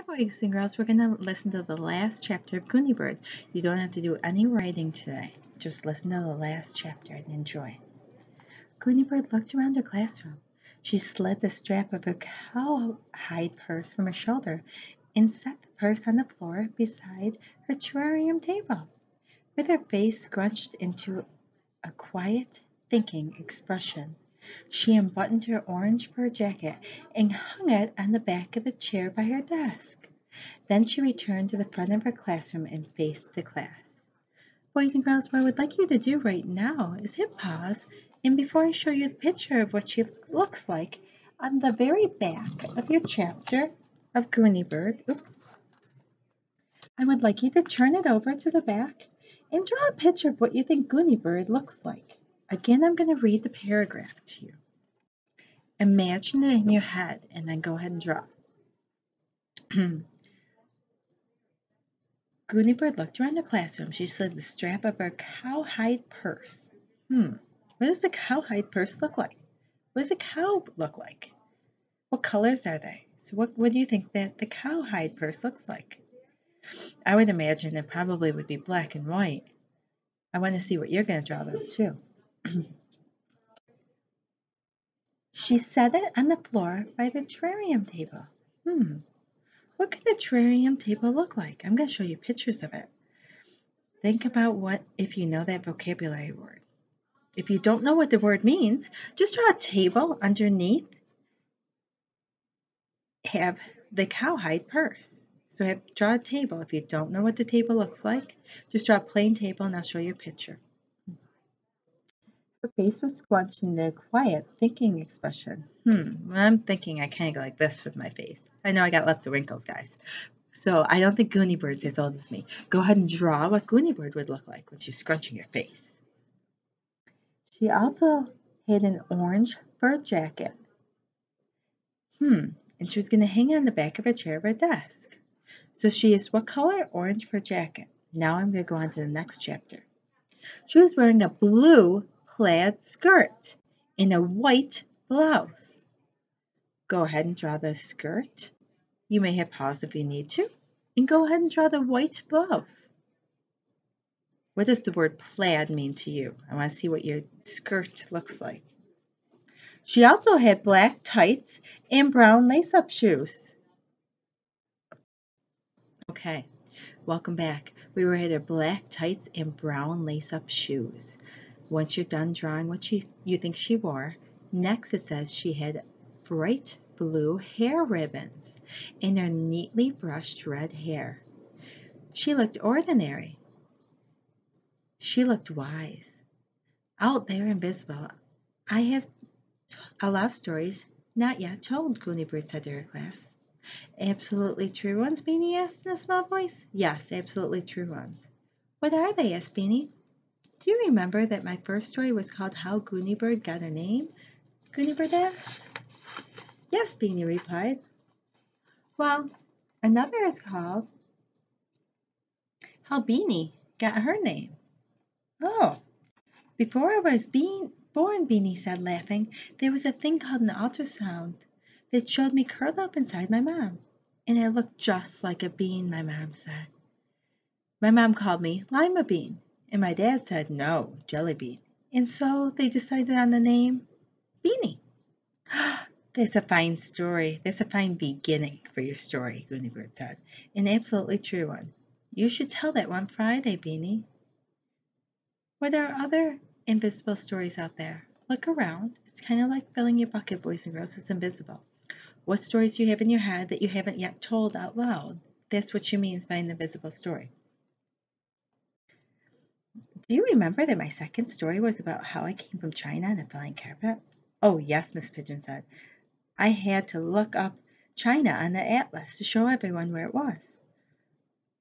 boys and girls, we're going to listen to the last chapter of Goonie Bird. You don't have to do any writing today. Just listen to the last chapter and enjoy. Goonie Bird looked around her classroom. She slid the strap of her cowhide purse from her shoulder and set the purse on the floor beside her terrarium table. With her face scrunched into a quiet, thinking expression, she unbuttoned her orange fur jacket and hung it on the back of the chair by her desk. Then she returned to the front of her classroom and faced the class. Boys and girls, what I would like you to do right now is hit pause, and before I show you the picture of what she looks like, on the very back of your chapter of Goonie Bird, I would like you to turn it over to the back and draw a picture of what you think Goonie Bird looks like. Again, I'm going to read the paragraph to you. Imagine it in your head and then go ahead and draw. Goonie Bird looked around the classroom. She slid the strap of her cowhide purse. What does a cowhide purse look like? What does a cow look like? What colors are they? So what do you think that the cowhide purse looks like? I would imagine it probably would be black and white. I want to see what you're going to draw though too. She set it on the floor by the terrarium table. What could the terrarium table look like? I'm going to show you pictures of it. Think about what if you know that vocabulary word. If you don't know what the word means, just draw a table underneath, have the cowhide purse. So draw a table. If you don't know what the table looks like, just draw a plain table and I'll show you a picture. Her face was scrunched into a quiet, thinking expression. I'm thinking I kind of go like this with my face. I know I got lots of wrinkles, guys. So I don't think Goonie Bird's as old as me. Go ahead and draw what Goonie Bird would look like when she's scrunching her face. She also had an orange fur jacket. And she was going to hang it on the back of a chair of her desk. So she is what color? Orange fur jacket. Now I'm going to go on to the next chapter. She was wearing a blue plaid skirt and a white blouse. Go ahead and draw the skirt. You may have pause if you need to. And go ahead and draw the white blouse. What does the word plaid mean to you? I want to see what your skirt looks like. She also had black tights and brown lace-up shoes. Okay, welcome back. We were at her black tights and brown lace-up shoes. Once you're done drawing what you think she wore, next it says she had bright blue hair ribbons in her neatly brushed red hair. She looked ordinary. She looked wise. Out there invisible, I have a lot of stories not yet told, Goonie Bird said to her class. Absolutely true ones, Beanie asked in a small voice. Yes, absolutely true ones. What are they? Asked Beanie. Do you remember that my first story was called How Goonie Bird Got a Name? Goonie Bird asked. Yes, Beanie replied. Well, another is called How Beanie Got Her Name. Oh, before I was born, Beanie said, laughing, there was a thing called an ultrasound that showed me curled up inside my mom. And I looked just like a bean, my mom said. My mom called me Lima Bean, and my dad said no, Jelly Bean. And so they decided on the name Beanie. That's a fine story. That's a fine beginning for your story, Goonie Bird said. An absolutely true one. You should tell that one Friday, Beanie. Well, there are other invisible stories out there. Look around. It's kind of like filling your bucket, boys and girls. It's invisible. What stories do you have in your head that you haven't yet told out loud? That's what she means by an invisible story. Do you remember that my second story was about how I came from China on a flying carpet? Oh, yes, Miss Pigeon said. I had to look up China on the atlas to show everyone where it was.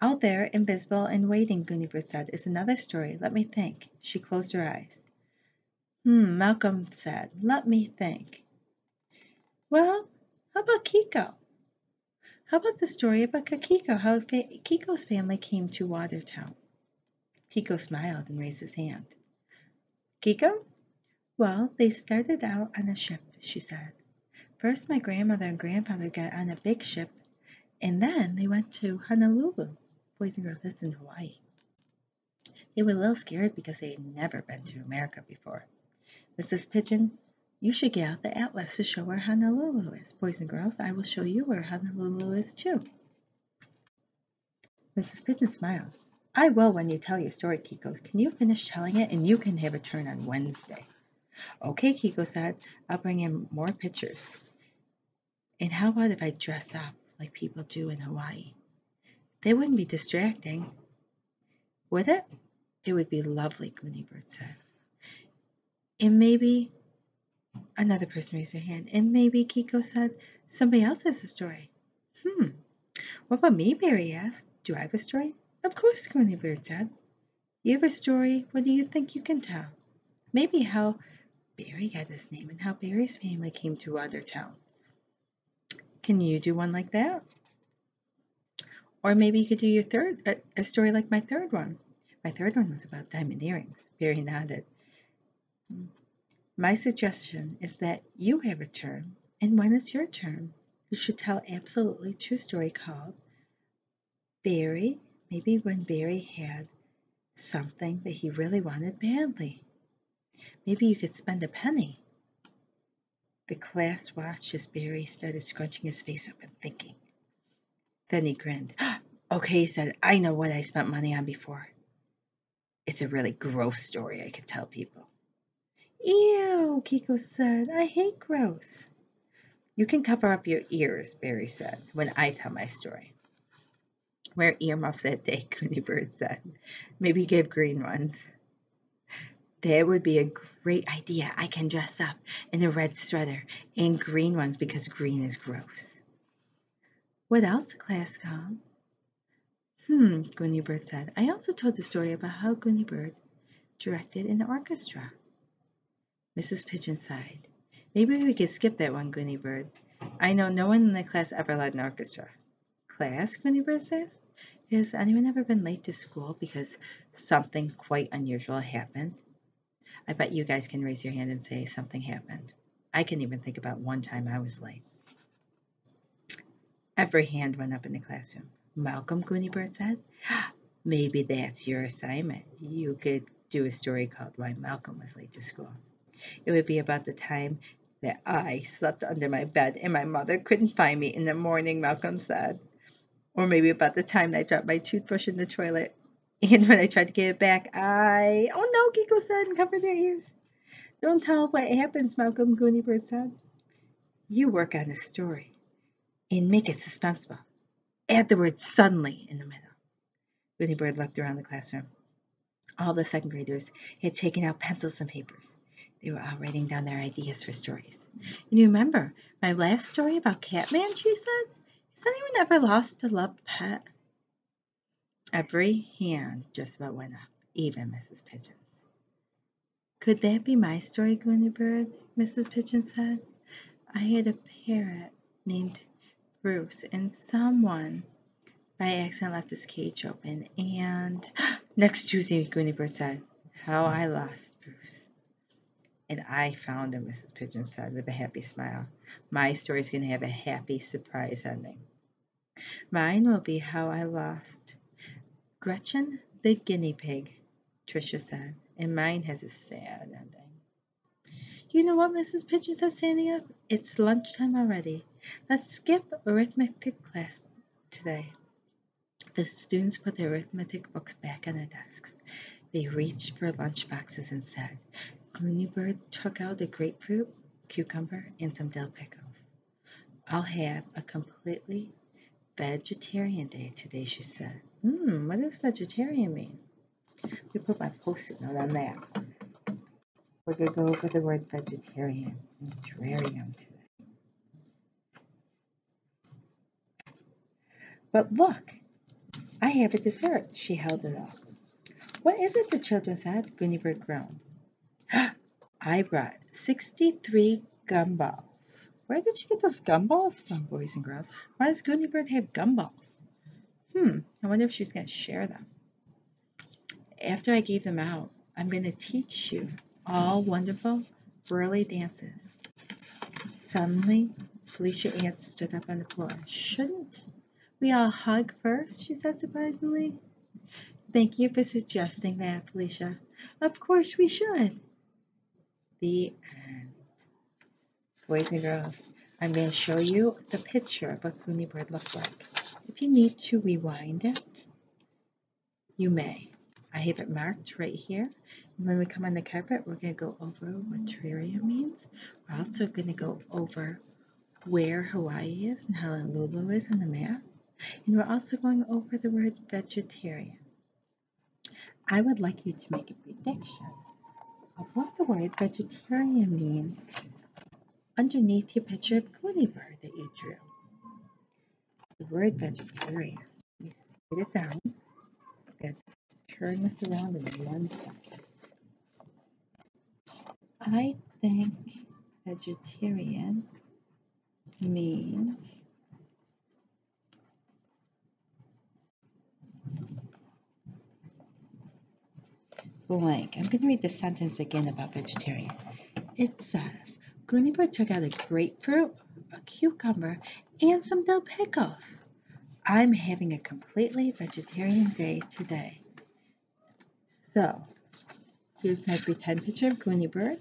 Out there, invisible and waiting, Goonie Bird said, is another story. Let me think. She closed her eyes. Malcolm said, let me think. Well, how about Kiko? How about the story about Kiko, how Kiko's family came to Watertown? Kiko smiled and raised his hand. Kiko? Well, they started out on a ship, she said. First, my grandmother and grandfather got on a big ship And then they went to Honolulu. Boys and girls, that's in Hawaii. They were a little scared because they had never been to America before. Mrs. Pigeon, you should get out the atlas to show where Honolulu is. Boys and girls, I will show you where Honolulu is too. Mrs. Pigeon smiled. I will when you tell your story, Kiko. Can you finish telling it and you can have a turn on Wednesday? Okay, Kiko said. I'll bring in more pictures. And how about if I dress up like people do in Hawaii? They wouldn't be distracting, would it? It would be lovely, Gooney said. And maybe, another person raised their hand, and maybe, Kiko said, somebody else has a story. What about me, Barry asked. Do I have a story? Of course, Gooney said. You have a story? What do you think you can tell? Maybe how Barry got his name and how Barry's family came to Watertown. Can you do one like that? Or maybe you could do a story like my third one. My third one was about diamond earrings. Barry nodded. My suggestion is that you have a turn, and when it's your turn, you should tell an absolutely true story called Barry, maybe when Barry had something that he really wanted badly. Maybe you could spend a penny. The class watched as Barry started scrunching his face up and thinking. Then he grinned. Okay, he said, I know what I spent money on before. It's a really gross story I could tell people. Ew, Kiko said. I hate gross. You can cover up your ears, Barry said, when I tell my story. Wear earmuffs that day, Gooney said. Maybe give green ones. That would be a great idea. I can dress up in a red sweater and green ones because green is gross. What else, class called? Gooney said. I also told a story about how Gooney directed an orchestra. Mrs. Pigeon sighed. Maybe we could skip that one, Gooney. I know no one in the class ever led an orchestra. Class, Gooney says? Has anyone ever been late to school because something quite unusual happened? I bet you guys can raise your hand and say something happened. I can even think about one time I was late. Every hand went up in the classroom. Malcolm, Gooney said. Maybe that's your assignment. You could do a story called Why Malcolm Was Late to School. It would be about the time that I slept under my bed and my mother couldn't find me in the morning, Malcolm said. Or maybe about the time I dropped my toothbrush in the toilet and when I tried to get it back, Oh no, Kiko said, and covered their ears. Don't tell what happens, Malcolm, Gooney said. You work on a story and make it suspenseful. Add the word suddenly in the middle. Gooney looked around the classroom. All the second graders had taken out pencils and papers. They were all writing down their ideas for stories. And you remember my last story about Catman, she said? Has anyone ever lost a loved pet? Every hand just about went up, even Mrs. Pigeon's. Could that be my story, Gooney Mrs. Pigeon said. I had a parrot named Bruce, and someone by accident left his cage open, and next Tuesday, Gooney said, how I lost Bruce. And I found him, Mrs. Pigeon said with a happy smile. My story's going to have a happy surprise ending. Mine will be how I lost Gretchen the guinea pig, Tricia said, and mine has a sad ending. You know what, Mrs. Pigeon said, standing up? It's lunchtime already. Let's skip arithmetic class today. The students put their arithmetic books back on their desks. They reached for lunch boxes and said, Gooney took out a grapefruit, cucumber, and some dill pickles. I'll have a completely vegetarian day today, she said. What does vegetarian mean? We put my post-it note on that. We're going to go over the word vegetarian and terrarium today. But look, I have a dessert. She held it up. What is it, the children said? Gooney groaned. I brought 63 gumballs. Where did you get those gumballs from, boys and girls? Why does Gooney have gumballs? I wonder if she's going to share them. After I gave them out, I'm going to teach you all wonderful, whirly dances. Suddenly, Felicia Ann stood up on the floor. Shouldn't We all hug first, she said surprisingly. Thank you for suggesting that, Felicia. Of course we should. The end. Boys and girls, I'm going to show you the picture of what Goonie Bird looked like. If you need to rewind it, you may. I have it marked right here. And when we come on the carpet, we're going to go over what terrarium means. We're also going to go over where Hawaii is and how Honolulu is on the map. And we're also going over the word vegetarian. I would like you to make a prediction of what the word vegetarian means underneath your picture of Goonie Bird that you drew. The word vegetarian. Let me write it down. Let's turn this around in 1 second. I think vegetarian means blank. I'm going to read the sentence again about vegetarian. It says, Goonie Bird took out a grapefruit, a cucumber, and some dill pickles. I'm having a completely vegetarian day today. So, here's my pretend picture of Goonie Bird.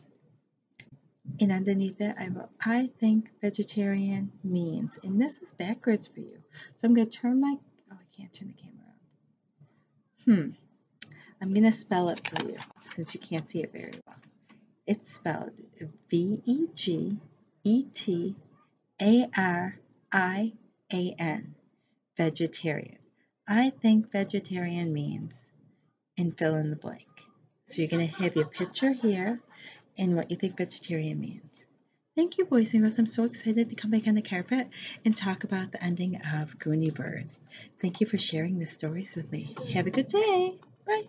And underneath it, I wrote, I think vegetarian means. And this is backwards for you. So I'm going to turn my, oh, I can't turn the camera on. I'm going to spell it for you since you can't see it very well. It's spelled V-E-G-E-T-A-R-I-A-N, vegetarian. I think vegetarian means, and fill in the blank. So you're going to have your picture here and what you think vegetarian means. Thank you, boys and girls. I'm so excited to come back on the carpet and talk about the ending of Goonie Bird. Thank you for sharing the stories with me. Have a good day. Bye.